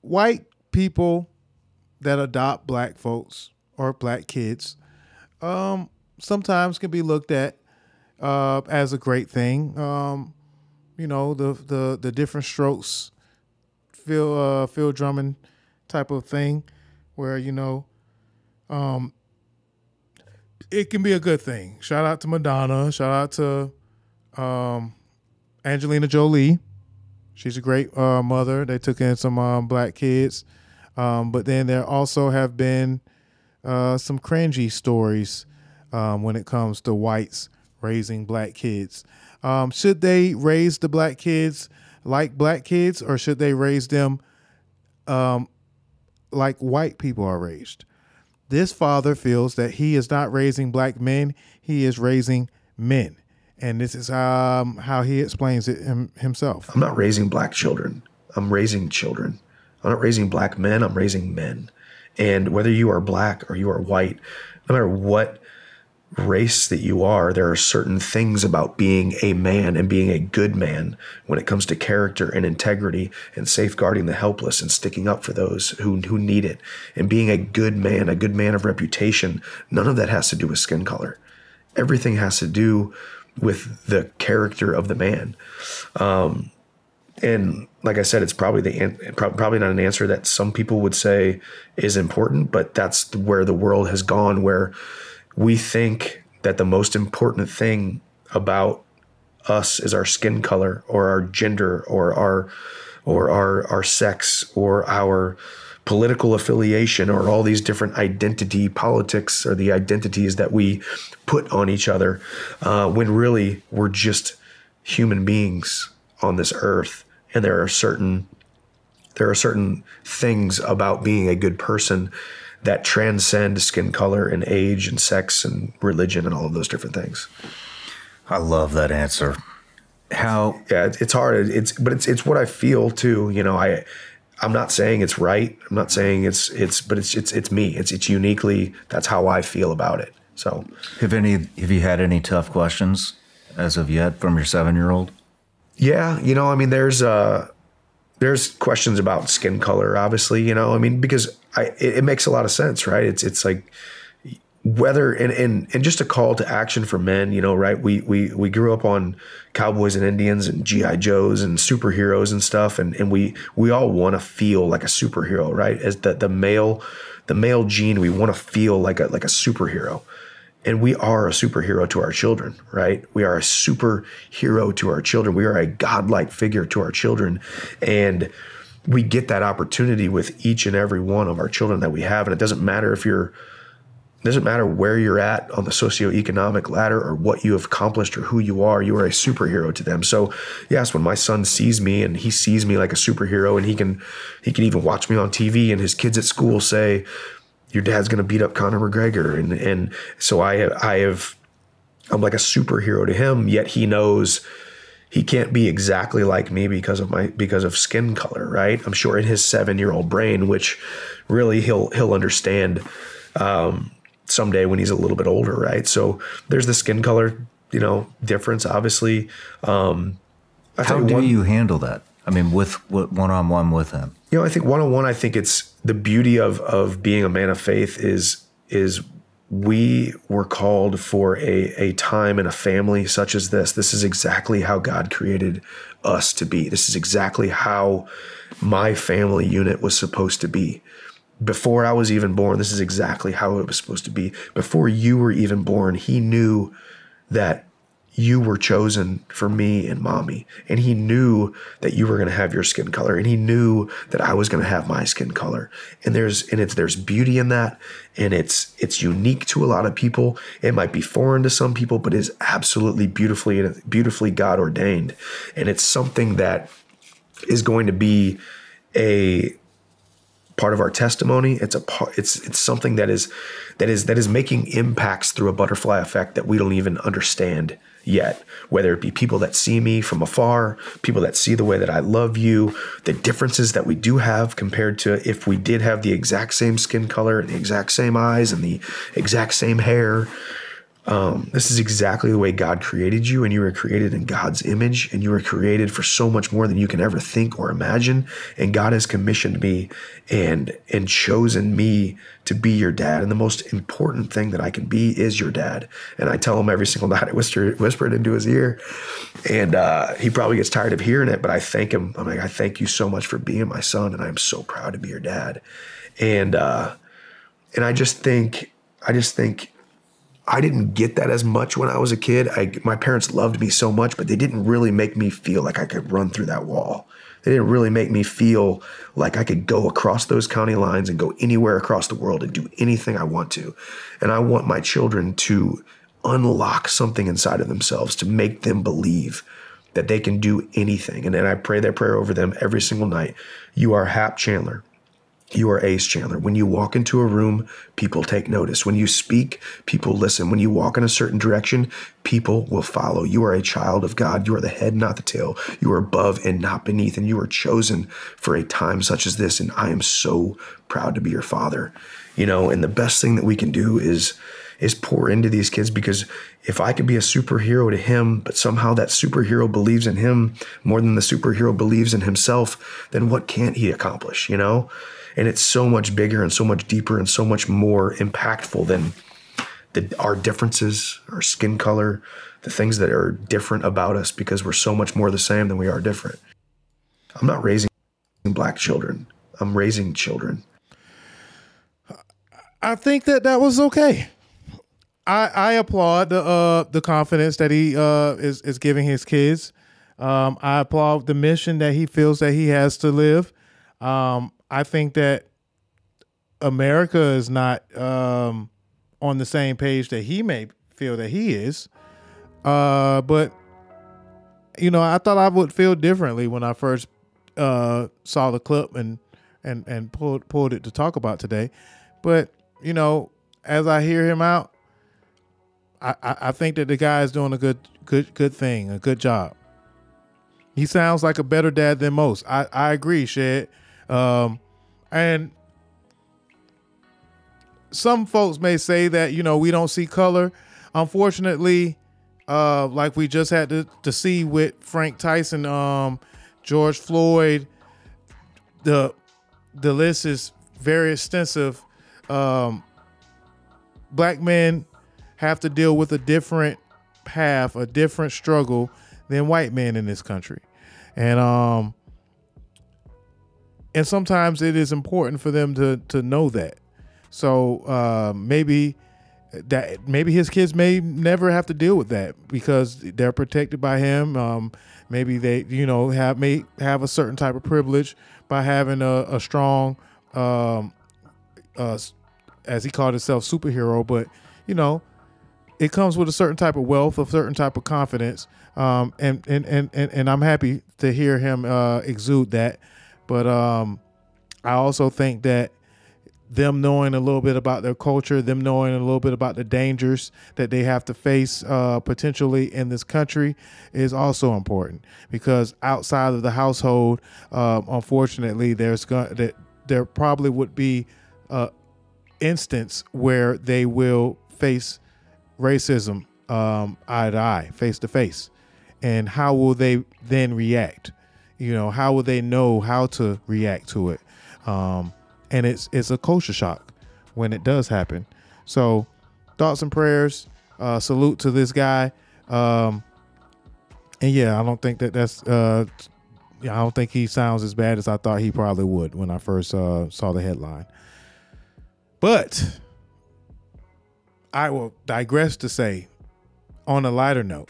white people that adopt black folks or black kids sometimes can be looked at as a great thing. The different strokes, Phil Drummond type of thing, where it can be a good thing. Shout out to Madonna. Shout out to Angelina Jolie. She's a great mother. They took in some black kids. But then there also have been some cringy stories when it comes to whites raising black kids. Should they raise the black kids like black kids, or should they raise them like white people are raised? This father feels that he is not raising black men. He is raising men. And this is how he explains it himself. I'm not raising black children. I'm raising children. I'm not raising black men. I'm raising men. And whether you are black or you are white, no matter what race that you are, there are certain things about being a man and being a good man when it comes to character and integrity and safeguarding the helpless and sticking up for those who need it. And being a good man of reputation, none of that has to do with skin color. Everything has to do with the character of the man. And like I said, it's probably probably not an answer that some people would say is important, but that's where the world has gone, where we think that the most important thing about us is our skin color or our gender or our sex or our political affiliation or all these different identity politics or the identities that we put on each other, when really we're just human beings on this earth. And there are certain things about being a good person that transcend skin color and age and sex and religion and all of those different things. I love that answer. How? Yeah, it's hard. It's what I feel too. I'm not saying it's right. I'm not saying it's me. It's uniquely, that's how I feel about it. So have you had any tough questions as of yet from your 7-year-old? Yeah. There's questions about skin color, obviously, because it makes a lot of sense, right? It's like whether, and just a call to action for men, right? We grew up on cowboys and Indians and GI Joes and superheroes and stuff. And we all want to feel like a superhero, right? As the male gene, we want to feel like a superhero. And we are a superhero to our children, right? We are a superhero to our children. We are a godlike figure to our children. And we get that opportunity with each and every one of our children that we have. And it doesn't matter where you're at on the socioeconomic ladder or what you have accomplished or who you are a superhero to them. So yes, when my son sees me and he sees me like a superhero, and he can even watch me on TV, and his kids at school say, your dad's going to beat up Conor McGregor. And so I'm like a superhero to him, yet he knows he can't be exactly like me because of skin color, right? I'm sure in his 7-year-old brain, which really he'll understand someday when he's a little bit older, right? So there's the skin color, difference, obviously. How do you handle that? I mean, with one-on-one with him? I think one-on-one, I think it's the beauty of being a man of faith is we were called for a time and a family such as this. This is exactly how God created us to be. This is exactly how my family unit was supposed to be. Before I was even born, this is exactly how it was supposed to be. Before you were even born, he knew that you were chosen for me and mommy. And he knew that you were going to have your skin color. And he knew that I was going to have my skin color. And there's beauty in that. And it's unique to a lot of people. It might be foreign to some people, but it's absolutely beautifully God ordained. And it's something that is going to be a part of our testimony. It's something that is making impacts through a butterfly effect that we don't even understand yet, whether it be people that see me from afar, people that see the way that I love you, the differences that we do have compared to if we did have the exact same skin color and the exact same eyes and the exact same hair. This is exactly the way God created you, and you were created in God's image, and you were created for so much more than you can ever think or imagine. And God has commissioned me and chosen me to be your dad. And the most important thing that I can be is your dad. And I tell him every single night, I whisper it into his ear, and he probably gets tired of hearing it, but I thank him. I'm like, I thank you so much for being my son, and I'm so proud to be your dad. And I just think I didn't get that as much when I was a kid. My parents loved me so much, but they didn't really make me feel like I could run through that wall. They didn't really make me feel like I could go across those county lines and go anywhere across the world and do anything I want to. And I want my children to unlock something inside of themselves to make them believe that they can do anything. And then I pray that prayer over them every single night. You are Hap Chandler. You are Ace Chandler. When you walk into a room, people take notice. When you speak, people listen. When you walk in a certain direction, people will follow. You are a child of God. You are the head, not the tail. You are above and not beneath, and you are chosen for a time such as this. And I am so proud to be your father. And the best thing that we can do is pour into these kids, because if I could be a superhero to him, but somehow that superhero believes in him more than the superhero believes in himself, then what can't he accomplish, And it's so much bigger and so much deeper and so much more impactful than our differences, our skin color, the things that are different about us, because we're so much more the same than we are different. I'm not raising black children. I'm raising children. I think that was okay. I applaud the confidence that he is giving his kids. I applaud the mission that he feels that he has to live. I think that America is not on the same page that he may feel that he is. But, I thought I would feel differently when I first saw the clip and pulled it to talk about today. But, as I hear him out, I think that the guy is doing a good thing, a good job. He sounds like a better dad than most. I agree, Shed. And some folks may say that, we don't see color. Unfortunately, like we just had to see with Frank Tyson, George Floyd, the list is very extensive. Black men have to deal with a different path, a different struggle than white men in this country. And sometimes it is important for them to know that. So maybe his kids may never have to deal with that because they're protected by him. Maybe they, may have a certain type of privilege by having a strong, as he called himself, superhero. But it comes with a certain type of wealth, a certain type of confidence. And I'm happy to hear him exude that. But I also think that them knowing a little bit about their culture, them knowing a little bit about the dangers that they have to face potentially in this country is also important, because outside of the household, unfortunately, there probably would be an instance where they will face racism eye to eye, face to face. And how will they then react? How will they know how to react to it? And it's a culture shock when it does happen. So thoughts and prayers, salute to this guy. And yeah, I don't think that's, I don't think he sounds as bad as I thought he probably would when I first saw the headline. But I will digress to say, on a lighter note,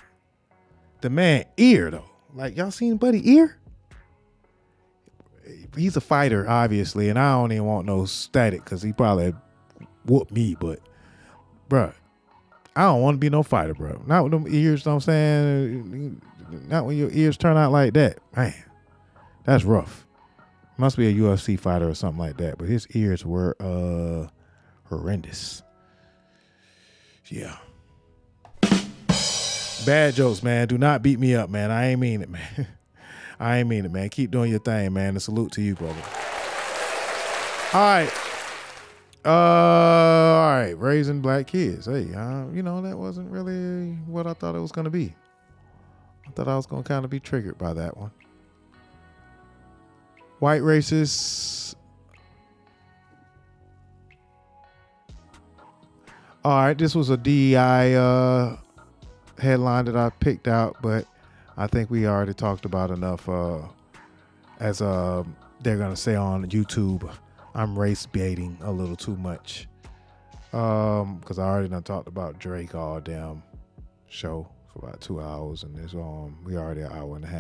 the man ear though, like y'all seen Buddy ear? He's a fighter, obviously, and I don't even want no static because he probably whooped me. But, bruh, I don't want to be no fighter, bro. Not with them ears, know what I'm saying? Not when your ears turn out like that. Man, that's rough. Must be a UFC fighter or something like that. But his ears were horrendous. Yeah. Bad jokes, man. Do not beat me up, man. I ain't mean it, man. I ain't mean it, man. Keep doing your thing, man. A salute to you, brother. All right. All right, raising black kids. Hey, that wasn't really what I thought it was going to be. I thought I was going to kind of be triggered by that one. White racists. All right, this was a DEI headline that I picked out, but I think we already talked about enough. As they're going to say on YouTube, I'm race baiting a little too much. Because I already done talked about Drake all damn show for about 2 hours, and we already an hour and a half.